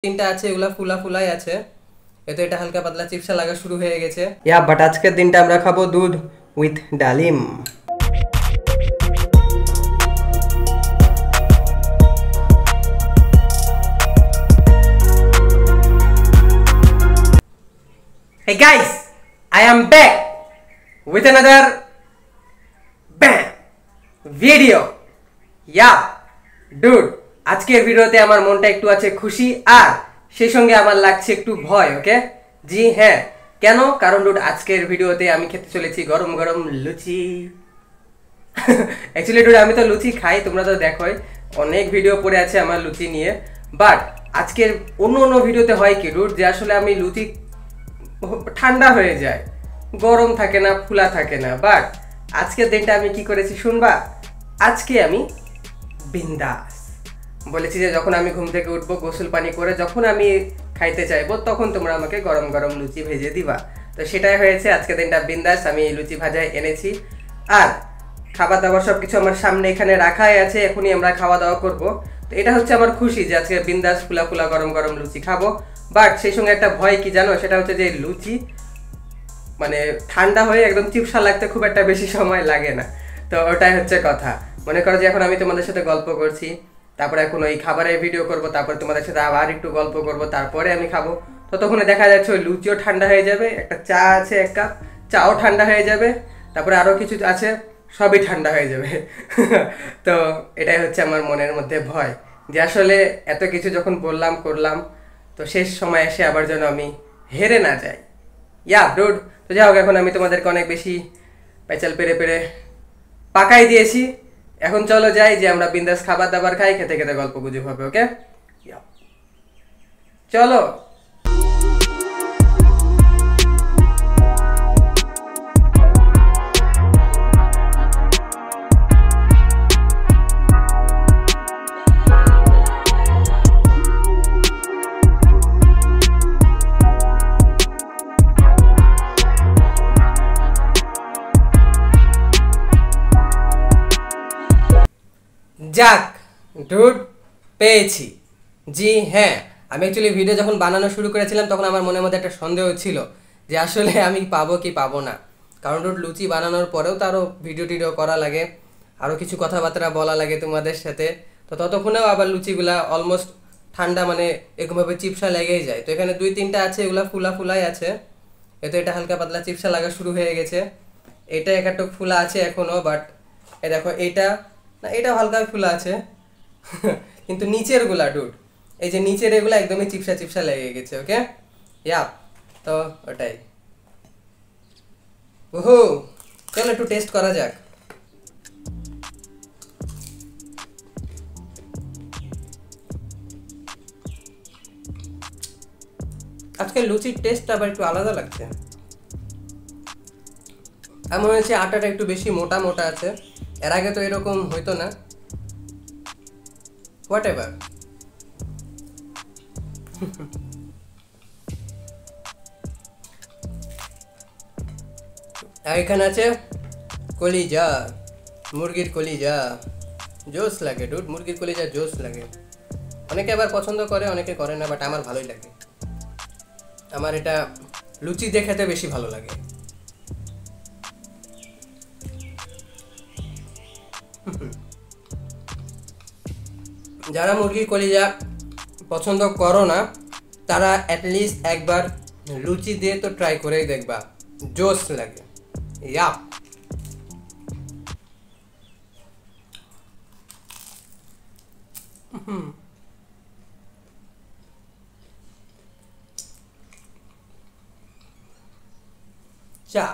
তিনটা আছে এগুলা ফুলা ফুলাই আছে, এতে এটা হালকা পাতলা চিপসা লাগা শুরু হয়ে গেছে। বাট আজকের দিনটা আমরা খাবো দুধ উইথ ডালিম। Hey guys, I am back with another bam video. Yeah, dude, আজকের ভিডিওতে আমার মনটা একটু আছে খুশি আর সেই সঙ্গে আমার লাগছে একটু ভয়। ওকে, জি হ্যাঁ, কেন? কারণ ডুড আজকের ভিডিওতে আমি খেতে চলেছি গরম গরম লুচি। অ্যাকচুয়ালি ডুড আমি তো লুচি খাই, তোমরা তো দেখোই অনেক ভিডিও পড়ে আছে আমার লুচি নিয়ে। বাট আজকের অন্য ভিডিওতে হয় কি ডুড, যে আসলে আমি লুচি ঠান্ডা হয়ে যায়, গরম থাকে না, ফুলা থাকে না। বাট আজকের দিনটা আমি কি করেছি শুনবা? আজকে আমি বিন্দাস বলেছি যে যখন আমি ঘুম থেকে উঠবো, গোসল পানি করে যখন আমি খাইতে চাইবো তখন তোমরা আমাকে গরম গরম লুচি ভেজে দিবা। তো সেটাই হয়েছে, আজকে দিনটা বিন্দাস আমি লুচি ভাজায় এনেছি। আর খাবার দাবার সব কিছু আমার সামনে এখানে রাখাই আছে, এখনই আমরা খাওয়া দাওয়া করবো। তো এটা হচ্ছে আমার খুশি যে আজকে বিন্দাস ফুলা ফুলা গরম গরম লুচি খাবো। বাট সেই সঙ্গে একটা ভয় কি জানো, সেটা হচ্ছে যে লুচি মানে ঠান্ডা হয়ে একদম চিপসা লাগতে খুব একটা বেশি সময় লাগে না। তো ওটাই হচ্ছে কথা। মনে করো যে এখন আমি তোমাদের সাথে গল্প করছি, তারপরে এখন ওই খাবারের ভিডিও করব, তারপরে তোমাদের সাথে আবার একটু গল্প করব, তারপরে আমি খাবো। তো তখন দেখা যাচ্ছে ওই লুচিও ঠান্ডা হয়ে যাবে, একটা চা আছে এক কাপ, চাও ঠান্ডা হয়ে যাবে, তারপরে আরও কিছু আছে, সবই ঠান্ডা হয়ে যাবে। তো এটাই হচ্ছে আমার মনের মধ্যে ভয়, যে আসলে এত কিছু যখন বললাম করলাম, তো শেষ সময় এসে আবার যেন আমি হেরে না যাই। ডুড, তো যাই হোক, এখন আমি তোমাদেরকে অনেক বেশি পেঁচাল পেরে পেরে পাকাই দিয়েছি। এখন চলো যাই, যে আমরা বিন্দাস খাবার দাবার খাই, খেতে খেতে গল্প গুজব হবে। ওকে, চলো। যাক ডুড, পেয়েছি। জি হ্যাঁ, আমি অ্যাকচুয়ালি ভিডিও যখন বানানো শুরু করেছিলাম তখন আমার মনের মধ্যে একটা সন্দেহ ছিল যে আসলে আমি পাবো কি পাবো না। কারণ ডুড লুচি বানানোর পরেও তো আরও ভিডিও টিডিও করা লাগে, আরও কিছু কথাবার্তা বলা লাগে তোমাদের সাথে। তো ততক্ষণেও আবার লুচিগুলা অলমোস্ট ঠান্ডা, মানে এরকমভাবে চিপসা লেগেই যায়। তো এখানে দুই তিনটা আছে, এগুলা ফুলা ফুলাই আছে, এতে এটা হালকা পাতলা চিপসা লাগা শুরু হয়ে গেছে। এটা একটা ফুলা আছে এখনও, বাট এ দেখো এইটা না, এটাও হালকা ফুলা আছে। কিন্তু নিচের গুলা ডুড, এই যে নিচের এগুলা একদমই চিপসা চিপসা লেগে গেছে। ওকে, তো ওটাই। ওহো, চলো একটু টেস্ট করা যাক। আজকে লুচির টেস্টটা আবার একটু আলাদা লাগছে। আমার মনে হচ্ছে আটাটা একটু বেশি মোটা মোটা আছে, এর আগে তো এরকম হইতো না। What ever. আর এখানে আছে কলিজা, মুরগির কলিজা। জোস লাগে ডুড, মুরগির কলিজা জোস লাগে। অনেকে আবার পছন্দ করে, অনেকে করে না, বাট আমার ভালোই লাগে। আমার এটা লুচি দিয়ে খেতে বেশি ভালো লাগে। যারা মুরগির কলিজা পছন্দ করো না, তারা অ্যাটলিস্ট একবার লুচি দিয়ে তো ট্রাই করেই দেখবা, জোস লাগে। চা,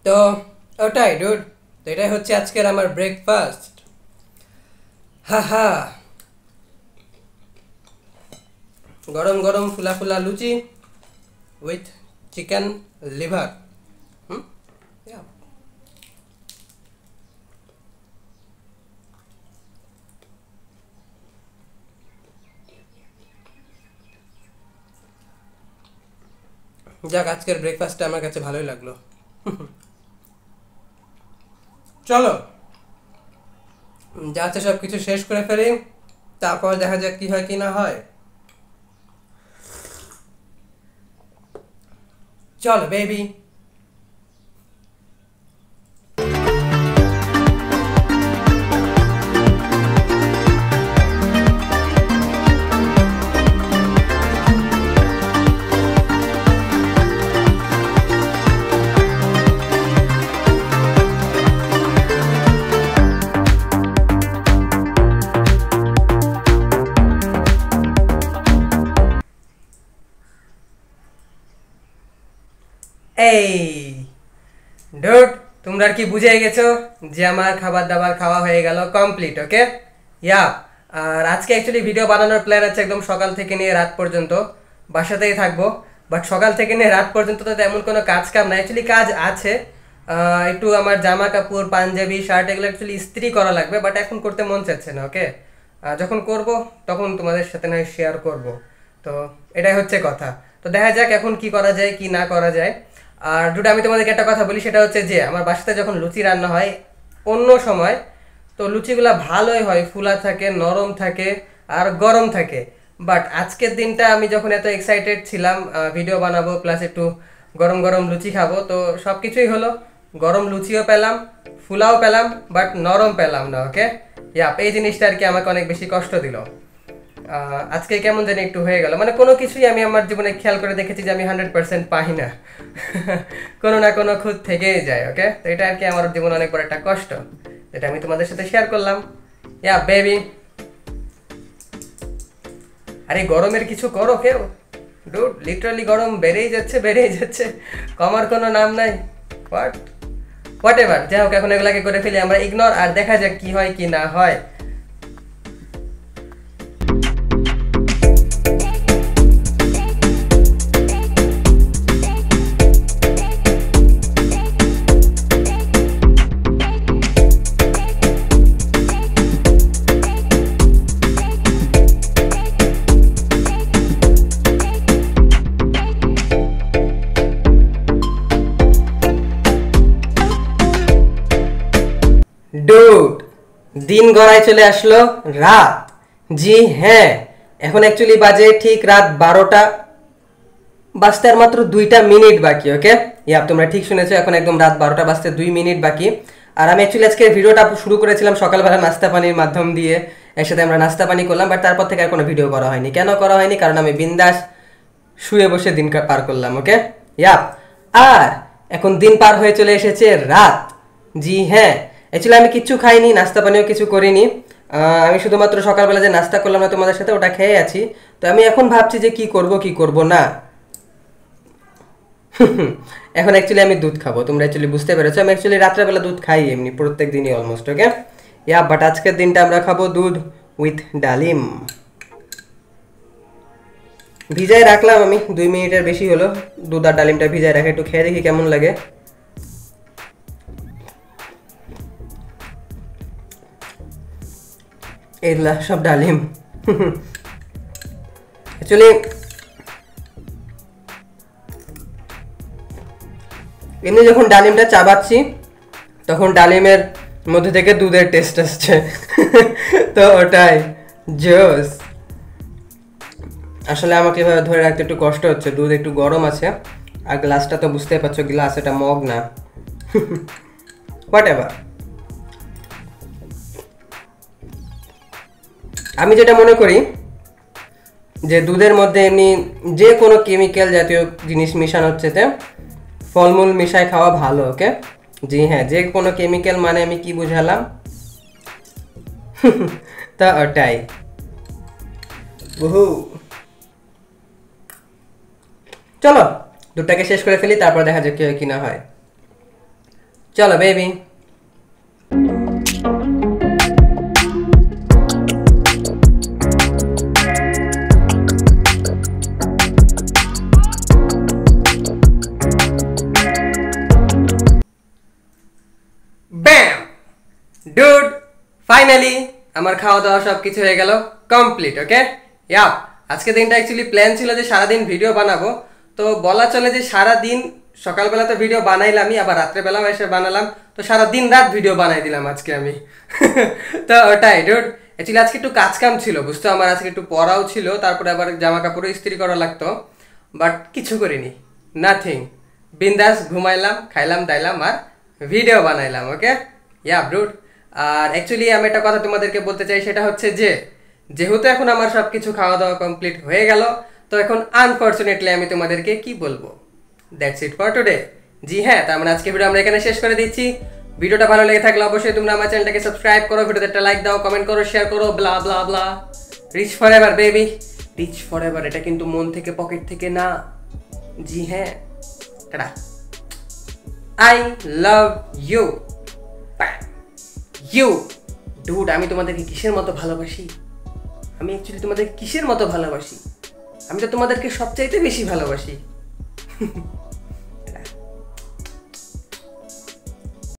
তো ওটাই ডুড। তো এটাই হচ্ছে আজকের আমার ব্রেকফাস্ট। হা, গরম গরম ফুলা ফুলা লুচি উইথ চিকেন লিভার। যাক, আজকের ব্রেকফাস্টটা আমার কাছে ভালোই লাগলো। চলো যাচ্ছে সব কিছু শেষ করে ফেলি, তারপর দেখা যাক কি হয় কি না হয়। চলো বেবি। এই ডুড, তোমরা কি বুঝে গেছো যে আমার খাবার দাবার খাওয়া হয়ে গেল কমপ্লিট? ওকে, ইয়া। আর আজকে অ্যাকচুয়ালি ভিডিও বানানোর প্ল্যান আছে একদম সকাল থেকে নিয়ে রাত পর্যন্ত, বাসাতেই থাকবো। বাট সকাল থেকে নিয়ে রাত পর্যন্ত তো তেমন কোনো কাজ কাম না, অ্যাকচুয়ালি কাজ আছে। একটু আমার জামা কাপড় পাঞ্জাবি শার্ট এগুলো অ্যাকচুয়ালি ইস্ত্রি করা লাগবে, বাট এখন করতে মন চাচ্ছে না। ওকে, যখন করব তখন তোমাদের সাথে নয় শেয়ার করব। তো এটাই হচ্ছে কথা। তো দেখা যাক এখন কি করা যায় কি না করা যায়। আর দুটো আমি তোমাদেরকে একটা কথা বলি, সেটা হচ্ছে যে আমার বাসাতে যখন লুচি রান্না হয় অন্য সময়, তো লুচিগুলো ভালোই হয়, ফুলা থাকে, নরম থাকে আর গরম থাকে। বাট আজকের দিনটা আমি যখন এত এক্সাইটেড ছিলাম ভিডিও বানাবো প্লাস একটু গরম গরম লুচি খাবো, তো সব কিছুই হলো। গরম লুচিও পেলাম, ফুলাও পেলাম, বাট নরম পেলাম না। ওকে, ইয়াপ, এই জিনিসটা আর কি আমাকে অনেক বেশি কষ্ট দিল। আজকে কেমন জানি একটু হয়ে গেল, মানে কোনো কিছুই আমি আমার জীবনে খেয়াল করে দেখেছি যে আমি 100% পাই না। কোনো না কোনো খুঁত থেকেই যায়। ওকে, তো এটা আর কি আমার জীবনে অনেক বড় একটা কষ্ট, যেটা আমি তোমাদের সাথে শেয়ার করলাম। Yeah baby. আরে গরমের কিছু করো কেউ, ডুড, লিটারালি গরম বেড়েই যাচ্ছে বেড়েই যাচ্ছে, কমার কোনো নাম নাই। হোয়াট এভার, যাই হোক, এখন এগুলাকে করে ফেলি আমরা ইগনোর, আর দেখা যাক কি হয় কি না হয়। ডুড, দিন গড়ায় চলে আসলো রাত। জি হ্যাঁ, এখন অ্যাকচুয়ালি বাজে ঠিক রাত 12টা বাজতে আর মাত্র 2টা মিনিট বাকি। ওকে, ইয়াপ, তোমরা ঠিক শুনেছো, এখন একদম রাত 12টা বাজতে 2 মিনিট বাকি। আর আমি অ্যাকচুয়ালি আজকে ভিডিওটা শুরু করেছিলাম সকালবেলা নাস্তা পানির মাধ্যম দিয়ে, একসাথে আমরা নাস্তা পানি করলাম, বাট তারপর থেকে আর কোনো ভিডিও করা হয়নি। কেন করা হয়নি? কারণ আমি বিন্দাস শুয়ে বসে দিন পার করলাম। ওকে, ইয়াপ। আর এখন দিন পার হয়ে চলে এসেছে রাত। জি হ্যাঁ, অ্যাকচুয়ালি আমি কিচ্ছু খাইনি, নাস্তা পানিও কিছু করিনি। আমি শুধুমাত্র সকালবেলা যে নাস্তা করলাম না তোমাদের সাথে, ওটা খেয়ে আছি। তো আমি এখন ভাবছি যে কি করব কি করব না। এখন অ্যাকচুয়ালি আমি দুধ খাবো, তোমরা অ্যাকচুয়ালি বুঝতে পেরেছো। আমি অ্যাকচুয়ালি রাত্রেবেলা দুধ খাই এমনি প্রত্যেক দিনই অলমোস্ট। ওকে, ইয়া, বাট আজকের দিনটা আমরা খাবো দুধ উইথ ডালিম। ভিজায় রাখলাম আমি 2 মিনিটের বেশি হলো, দুধ আর ডালিমটা ভিজায় রাখে, একটু খেয়ে দেখি কেমন লাগে। এগুলা সব ডালিম। অ্যাকচুয়ালি এমনি যখন ডালিমটা চাবাচ্ছি তখন ডালিমের মধ্যে থেকে দুধের টেস্ট আসছে। তো ওটাই জোস। আসলে আমাকে এভাবে ধরে রাখতে একটু কষ্ট হচ্ছে, দুধ একটু গরম আছে, আর গ্লাসটা তো বুঝতেই পারছো গ্লাস, এটা মগ না। What ever. আমি যেটা মনে করি যে দুধের মধ্যে এমনি যে কোনো কেমিক্যাল জাতীয় জিনিস মিশানো হচ্ছে, ফলমূল মিশাই খাওয়া ভালো। ওকে, জি হ্যাঁ, যে কোনো কেমিক্যাল মানে আমি কি বুঝালাম? তা ওটাই। বহু, চলো দুধটাকে শেষ করে ফেলি, তারপর দেখা যাক কি হয় কি না হয়। চলো বেবি। ব্যাম, ডুড, ফাইনালি আমার খাওয়া দাওয়া সব কিছু হয়ে গেল কমপ্লিট। ওকে, ইয়াপ। আজকে দিনটা অ্যাকচুয়ালি প্ল্যান ছিল যে সারাদিন ভিডিও বানাবো, তো বলা চলে যে সারাদিন সকালবেলা তো ভিডিও বানাইলামই, আবার রাত্রেবেলাও এসে বানালাম, তো সারা দিন রাত ভিডিও বানাই দিলাম আজকে আমি। তো ওটাই ডুড, অ্যাকচুয়ালি আজকে একটু কাজ কাম ছিল বুঝতো, আমার আজকে একটু পড়াও ছিল, তারপরে আবার জামা কাপড়ও ইস্ত্রি করা লাগতো, বাট কিছু করিনি, নাথিং, বিন্দাস ঘুমাইলাম, খাইলাম দাইলাম আর ভিডিও বানাইলাম। ওকে ইয়া ব্রুড। আর অ্যাকচুয়ালি আমি একটা কথা তোমাদেরকে বলতে চাই, সেটা হচ্ছে যে যেহেতু এখন আমার সব কিছু খাওয়া দাওয়া কমপ্লিট হয়ে গেল, তো এখন আনফর্চুনেটলি আমি তোমাদেরকে কি বলবো, দ্যাটস ইট ফর টুডে। জি হ্যাঁ, তার মানে আজকে ভিডিও আমরা এখানে শেষ করে দিচ্ছি। ভিডিওটা ভালো লেগে থাকলে অবশ্যই তোমরা আমার চ্যানেলটাকে সাবস্ক্রাইব করো, ভিডিওতে একটা লাইক দাও, কমেন্ট করো, শেয়ার করো, blah blah blah. Rich for ever baby, rich for ever, এটা কিন্তু মন থেকে পকেট থেকে না। জি হ্যাঁ, টাটা। I love you you dude. আমি তোমাদেরকে কিসের মতো ভালোবাসি, আমি অ্যাকচুয়ালি তোমাদেরকে কিসের মতো ভালোবাসি, আমি তো তোমাদেরকে সবচাইতে বেশি ভালোবাসি।